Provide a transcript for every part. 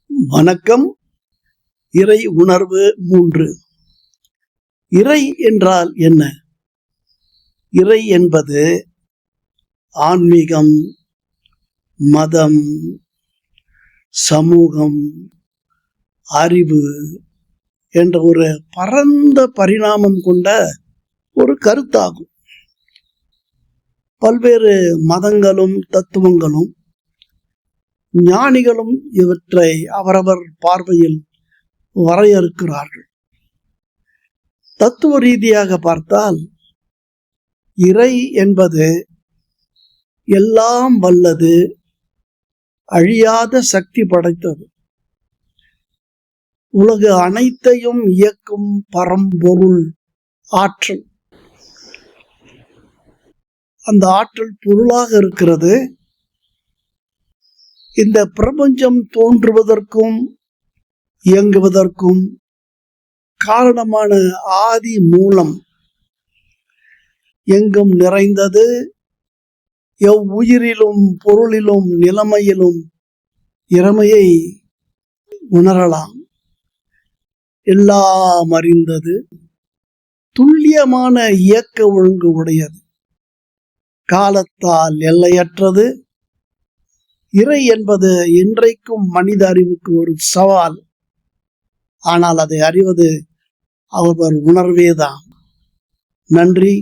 வணக்கம். இறை உணர்வு 3. இறை என்றால் என்ன? இறை என்பது ஆன்மீகம், மதம், சமூகம், அறிவு என்ற ஒரு பரந்த பரிணாமம் கொண்ட ஒரு கருத்தாகும். பல்வேறு மதங்களும் தத்துவங்களும் ஞானிகளும் இவற்றை அவரவர் பார்வையில் வரையறுக்கிறார்கள். தத்துவ ரீதியாக பார்த்தால் இறை என்பது எல்லாம் வல்லது, அழியாத சக்தி படைத்தது, உலகு அனைத்தையும் இயக்கும் பரம்பொருள் ஆற்றல். அந்த ஆற்றல் பொருளாக இருக்கிறது. இந்த பிரபஞ்சம் தோன்றுவதற்கும் இயங்குவதற்கும் காரணமான ஆதி மூலம் எங்கும் நிறைந்தது. எவ்வுயிரிலும் பொருளிலும் நிலைமையிலும் இறைமையை உணரலாம். எல்லாம் அறிந்தது, துல்லியமான இயக்க ஒழுங்கு உடையது, காலத்தால் எல்லையற்றது. இறை என்பது இன்றைக்கும் மனித அறிவுக்கு ஒரு சவால். ஆனால் அதை அறிவது அவர் உணர்வேதான். நன்றி.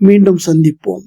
மீண்டும் சந்திப்போம்.